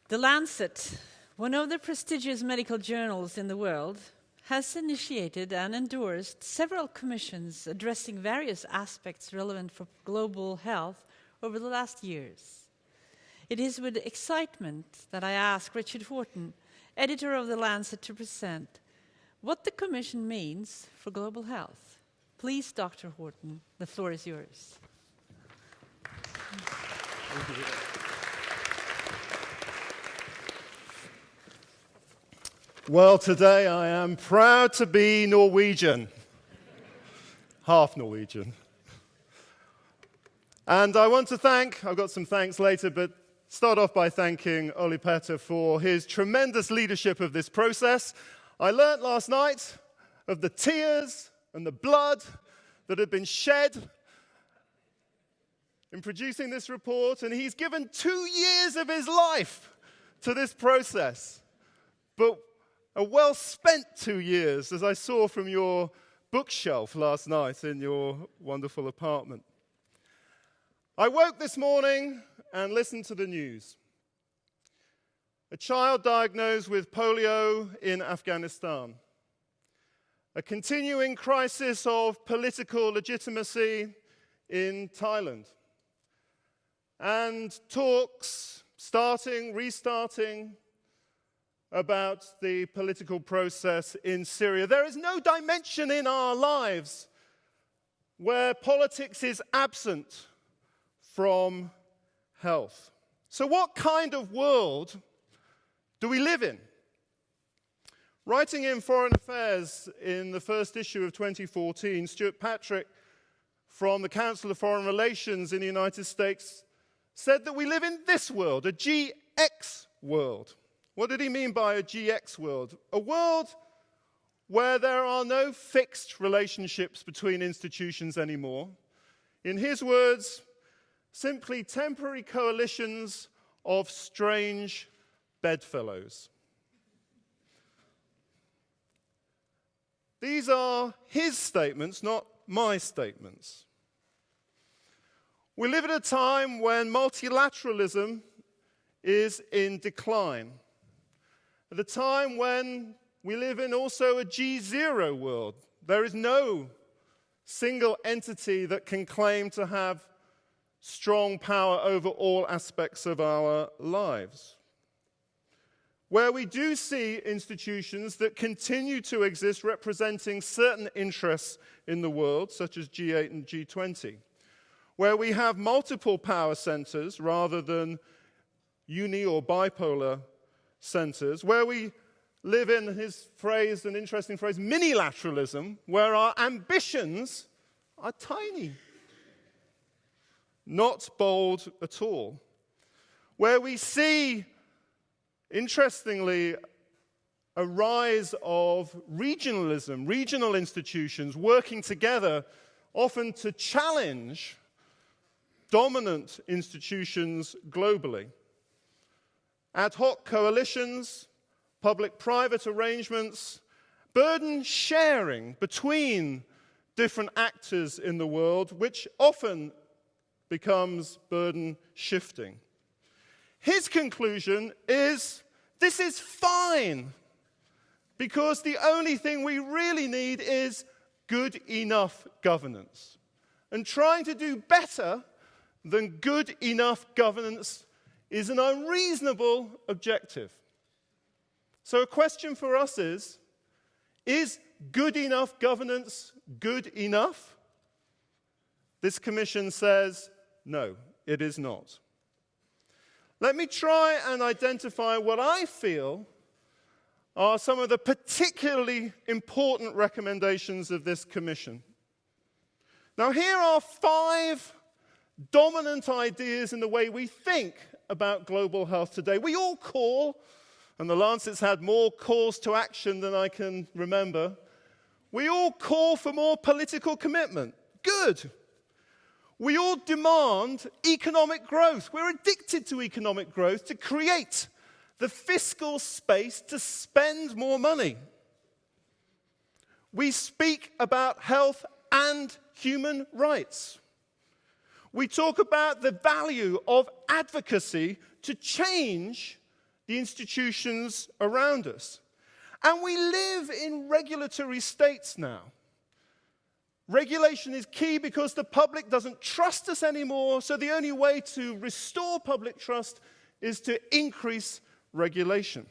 The Lancet, one of the prestigious medical journals in the world, has initiated and endorsed several commissions addressing various aspects relevant for global health over the last years. It is with excitement that I ask Richard Horton, editor of The Lancet, to present what the commission means for global health. Please, Dr. Horton, the floor is yours. Thank you. Well, today I am proud to be Norwegian, half Norwegian. And I want to I've got some thanks later, but start off by thanking Ole Petter for his tremendous leadership of this process. I learnt last night of the tears and the blood that had been shed in producing this report, and he's given 2 years of his life to this process. But a well-spent 2 years, as I saw from your bookshelf last night in your wonderful apartment. I woke this morning and listened to the news. A child diagnosed with polio in Afghanistan. A continuing crisis of political legitimacy in Thailand. And talks restarting, about the political process in Syria. There is no dimension in our lives where politics is absent from health. So what kind of world do we live in? Writing in Foreign Affairs in the first issue of 2014, Stuart Patrick from the Council of Foreign Relations in the United States said that we live in this world, a GX world. What did he mean by a GX world? A world where there are no fixed relationships between institutions anymore. In his words, simply temporary coalitions of strange bedfellows. These are his statements, not my statements. We live at a time when multilateralism is in decline. At a time when we live in also a G0 world. There is no single entity that can claim to have strong power over all aspects of our lives. Where we do see institutions that continue to exist representing certain interests in the world, such as G8 and G20. Where we have multiple power centers rather than uni or bipolar centers, where we live in, his phrase, an interesting phrase, minilateralism, where our ambitions are tiny, not bold at all. Where we see, interestingly, a rise of regionalism, regional institutions working together, often to challenge dominant institutions globally. Ad hoc coalitions, public-private arrangements, burden sharing between different actors in the world, which often becomes burden shifting. His conclusion is, this is fine, because the only thing we really need is good enough governance. And trying to do better than good enough governance is an unreasonable objective. So a question for us is good enough governance good enough? This commission says, no, it is not. Let me try and identify what I feel are some of the particularly important recommendations of this commission. Now, here are 5 dominant ideas in the way we think about global health today. We all call, and the Lancet's had more calls to action than I can remember, we all call for more political commitment. Good. We all demand economic growth. We're addicted to economic growth to create the fiscal space to spend more money. We speak about health and human rights. We talk about the value of advocacy to change the institutions around us. And we live in regulatory states now. Regulation is key because the public doesn't trust us anymore, so the only way to restore public trust is to increase regulation.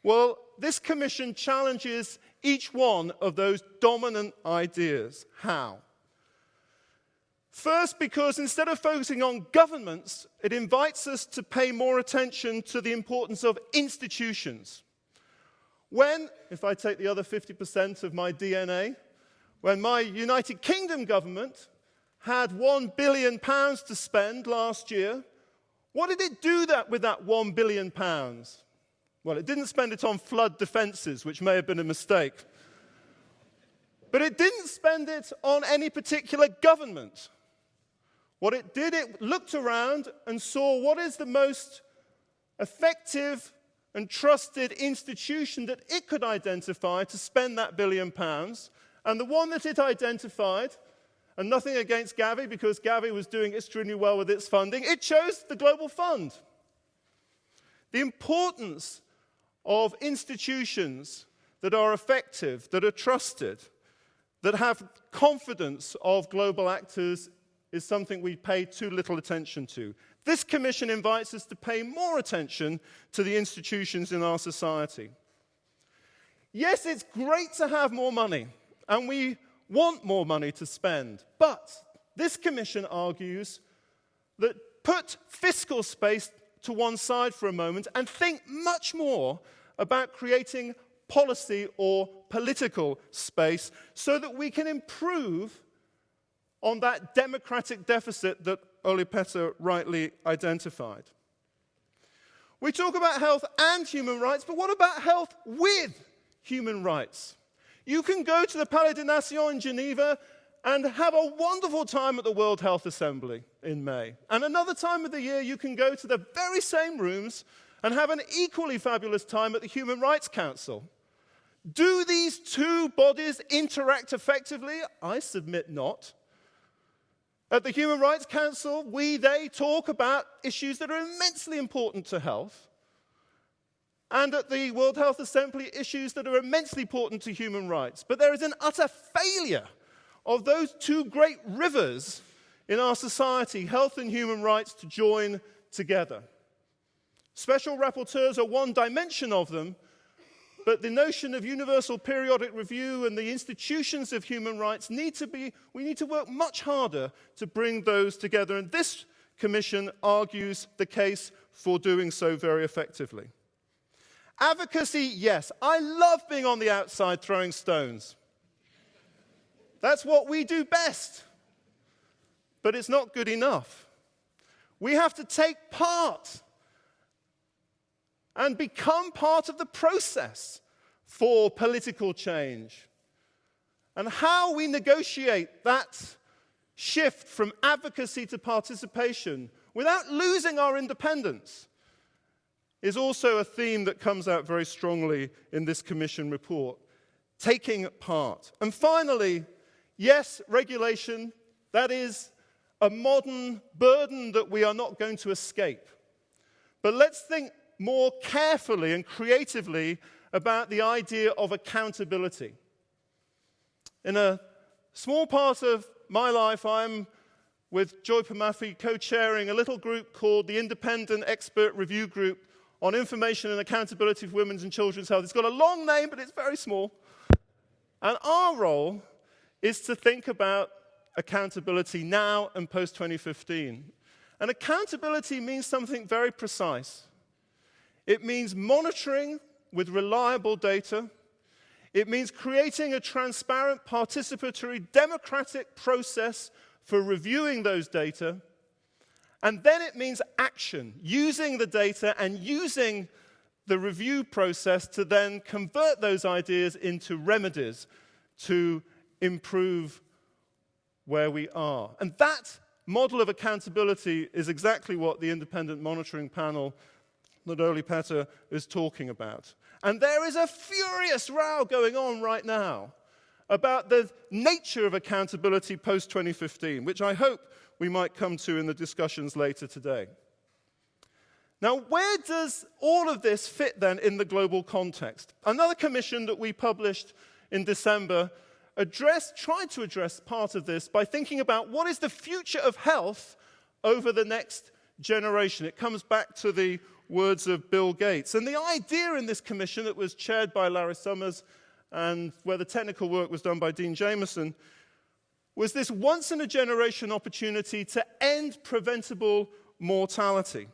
Well, this commission challenges each one of those dominant ideas. How? First, because instead of focusing on governments, it invites us to pay more attention to the importance of institutions. When, if I take the other 50% of my DNA, when my United Kingdom government had £1 billion to spend last year, what did it do with that £1 billion? Well, it didn't spend it on flood defenses, which may have been a mistake. But it didn't spend it on any particular government. What it did, it looked around and saw what is the most effective and trusted institution that it could identify to spend that £1 billion. And the one that it identified, and nothing against Gavi, because Gavi was doing extremely well with its funding, it chose the Global Fund. The importance of institutions that are effective, that are trusted, that have confidence of global actors is something we pay too little attention to. This commission invites us to pay more attention to the institutions in our society. Yes, it's great to have more money, and we want more money to spend, but this commission argues that put fiscal space to one side for a moment and think much more about creating policy or political space so that we can improve on that democratic deficit that Olli-Pekka rightly identified. We talk about health and human rights, but what about health with human rights? You can go to the Palais des Nations in Geneva and have a wonderful time at the World Health Assembly in May. And another time of the year, you can go to the very same rooms and have an equally fabulous time at the Human Rights Council. Do these two bodies interact effectively? I submit not. At the Human Rights Council, they talk about issues that are immensely important to health. And at the World Health Assembly, issues that are immensely important to human rights. But there is an utter failure of those two great rivers in our society, health and human rights, to join together. Special rapporteurs are one dimension of them, but the notion of universal periodic review and the institutions of human rights we need to work much harder to bring those together. And this commission argues the case for doing so very effectively. Advocacy, yes. I love being on the outside throwing stones. That's what we do best. But it's not good enough. We have to take part and become part of the process for political change. And how we negotiate that shift from advocacy to participation without losing our independence is also a theme that comes out very strongly in this Commission report. Taking part. And finally, yes, regulation, that is a modern burden that we are not going to escape. But let's think more carefully and creatively about the idea of accountability. In a small part of my life, I'm with Joy Pamafi co-chairing a little group called the Independent Expert Review Group on Information and Accountability for Women's and Children's Health. It's got a long name, but it's very small. And our role is to think about accountability now and post-2015. And accountability means something very precise. It means monitoring with reliable data. It means creating a transparent, participatory, democratic process for reviewing those data. And then it means action, using the data and using the review process to then convert those ideas into remedies to improve where we are. And that model of accountability is exactly what the independent monitoring panel that Olli-Pekka is talking about. And there is a furious row going on right now about the nature of accountability post-2015, which I hope we might come to in the discussions later today. Now, where does all of this fit then in the global context? Another commission that we published in December tried to address part of this by thinking about what is the future of health over the next generation. It comes back to the words of Bill Gates. And the idea in this commission that was chaired by Larry Summers and where the technical work was done by Dean Jameson was this once-in-a-generation opportunity to end preventable mortality.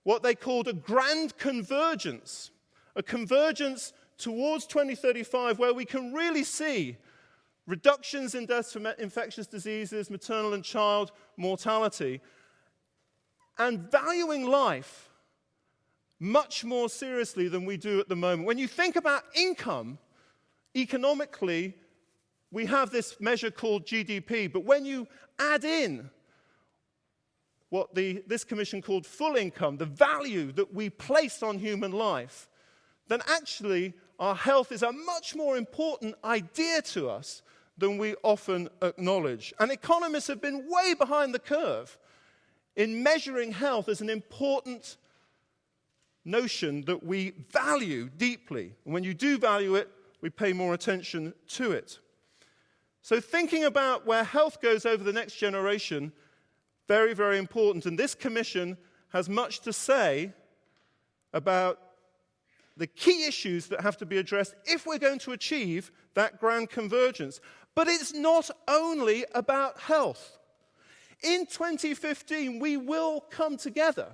What they called a grand convergence, a convergence towards 2035 where we can really see reductions in deaths from infectious diseases, maternal and child mortality, and valuing life much more seriously than we do at the moment. When you think about income, economically, we have this measure called GDP, but when you add in what this commission called full income, the value that we place on human life, then actually our health is a much more important idea to us than we often acknowledge. And economists have been way behind the curve in measuring health as an important notion that we value deeply. And when you do value it, we pay more attention to it. So thinking about where health goes over the next generation, very, very important. And this commission has much to say about the key issues that have to be addressed if we're going to achieve that grand convergence. But it's not only about health. In 2015, we will come together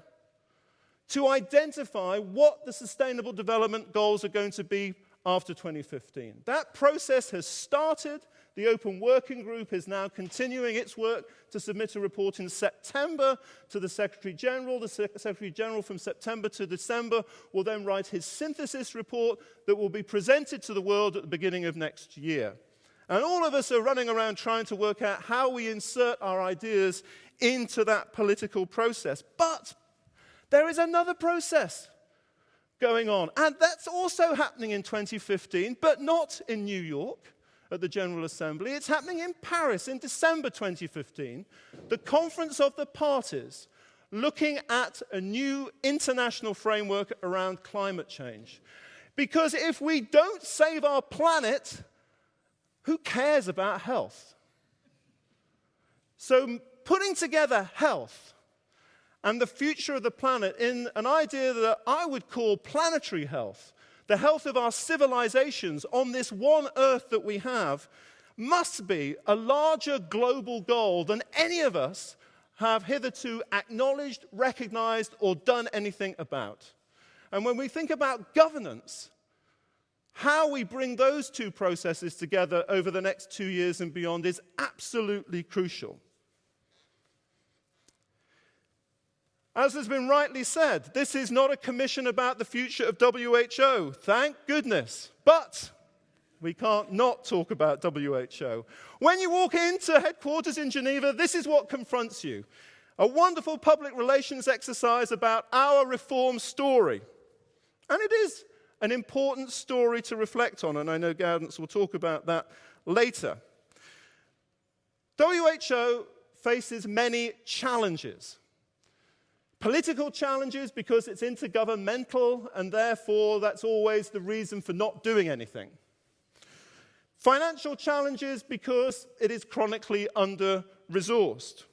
to identify what the Sustainable Development Goals are going to be after 2015. That process has started. The Open Working Group is now continuing its work to submit a report in September to the Secretary General. The Secretary General from September to December will then write his synthesis report that will be presented to the world at the beginning of next year. And all of us are running around trying to work out how we insert our ideas into that political process. But there is another process going on, and that's also happening in 2015, but not in New York at the General Assembly. It's happening in Paris in December 2015, the Conference of the Parties, looking at a new international framework around climate change. Because if we don't save our planet, who cares about health? So putting together health and the future of the planet in an idea that I would call planetary health, the health of our civilizations on this one Earth that we have, must be a larger global goal than any of us have hitherto acknowledged, recognized, or done anything about. And when we think about governance, how we bring those two processes together over the next 2 years and beyond is absolutely crucial. As has been rightly said, this is not a commission about the future of WHO, thank goodness. But we can't not talk about WHO. When you walk into headquarters in Geneva, this is what confronts you. A wonderful public relations exercise about our reform story. And it is an important story to reflect on, and I know Gaudence will talk about that later. WHO faces many challenges. Political challenges because it's intergovernmental, and therefore that's always the reason for not doing anything. Financial challenges because it is chronically under-resourced.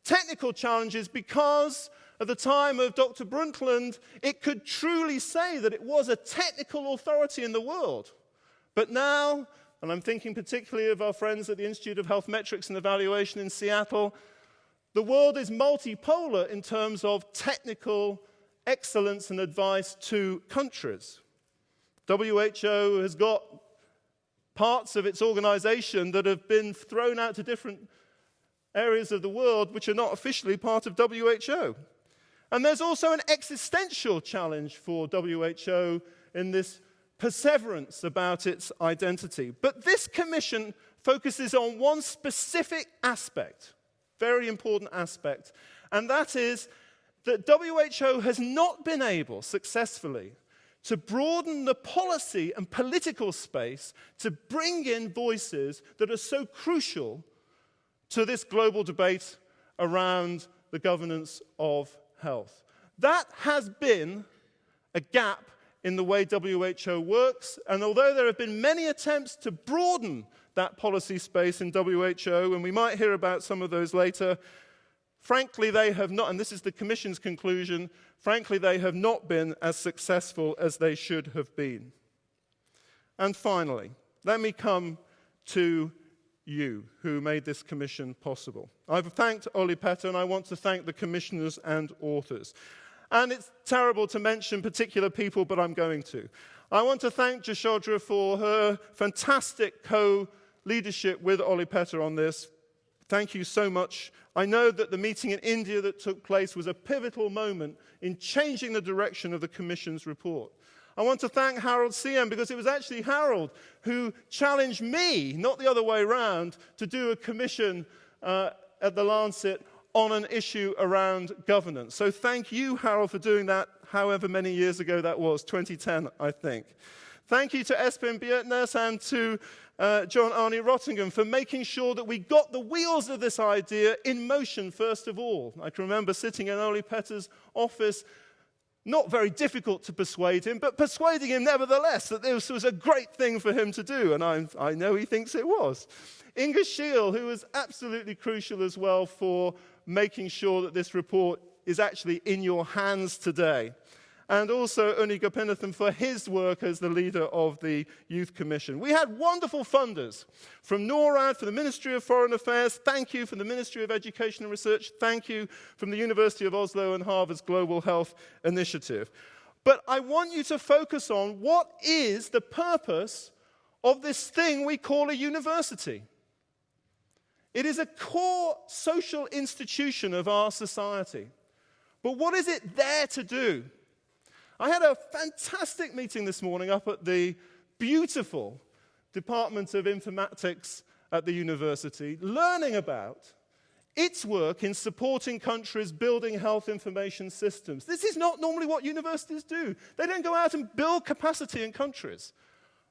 Technical challenges because at the time of Dr. Brundtland, it could truly say that it was a technical authority in the world. But now, and I'm thinking particularly of our friends at the Institute of Health Metrics and Evaluation in Seattle, the world is multipolar in terms of technical excellence and advice to countries. WHO has got parts of its organization that have been thrown out to different areas of the world which are not officially part of WHO. And there's also an existential challenge for WHO in this perseverance about its identity. But this commission focuses on one specific aspect, very important aspect, and that is that WHO has not been able successfully to broaden the policy and political space to bring in voices that are so crucial to this global debate around the governance of health. That has been a gap in the way WHO works, and although there have been many attempts to broaden that policy space in WHO, and we might hear about some of those later, frankly, they have not, and this is the Commission's conclusion, frankly, they have not been as successful as they should have been. And finally, let me come to you who made this commission possible. I've thanked Olli Petter, and I want to thank the commissioners and authors. And it's terrible to mention particular people, but I'm going to. I want to thank Jashodhra for her fantastic co-leadership with Olli Petter on this. Thank you so much. I know that the meeting in India that took place was a pivotal moment in changing the direction of the Commission's report. I want to thank Harold Siem, because it was actually Harold who challenged me, not the other way around, to do a commission at the Lancet on an issue around governance. So thank you, Harold, for doing that, however many years ago that was, 2010, I think. Thank you to Espen Bjertnæs and to John Arne Rottingham for making sure that we got the wheels of this idea in motion, first of all. I can remember sitting in Olli Petter's office, not very difficult to persuade him, but persuading him nevertheless that this was a great thing for him to do, and I know he thinks it was. Inga Schiel, who was absolutely crucial as well for making sure that this report is actually in your hands today. And also Uni Gopinathan for his work as the leader of the Youth Commission. We had wonderful funders from NORAD, from the Ministry of Foreign Affairs, thank you, from the Ministry of Education and Research, thank you, from the University of Oslo and Harvard's Global Health Initiative. But I want you to focus on what is the purpose of this thing we call a university. It is a core social institution of our society. But what is it there to do? I had a fantastic meeting this morning up at the beautiful Department of Informatics at the university, learning about its work in supporting countries building health information systems. This is not normally what universities do. They don't go out and build capacity in countries.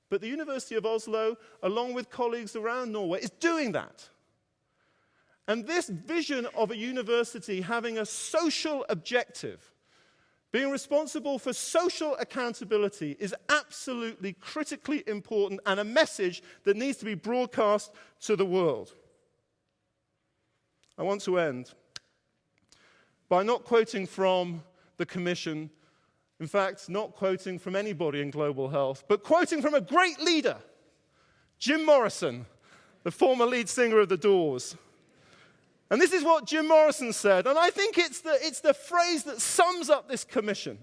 But the University of Oslo, along with colleagues around Norway, is doing that. And this vision of a university having a social objective, being responsible for social accountability, is absolutely critically important and a message that needs to be broadcast to the world. I want to end by not quoting from the Commission, in fact, not quoting from anybody in global health, but quoting from a great leader, Jim Morrison, the former lead singer of The Doors. And this is what Jim Morrison said, and I think it's the phrase that sums up this commission.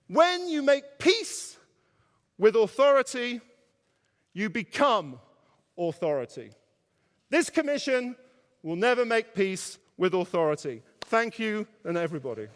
When you make peace with authority, you become authority. This commission will never make peace with authority. Thank you, and everybody.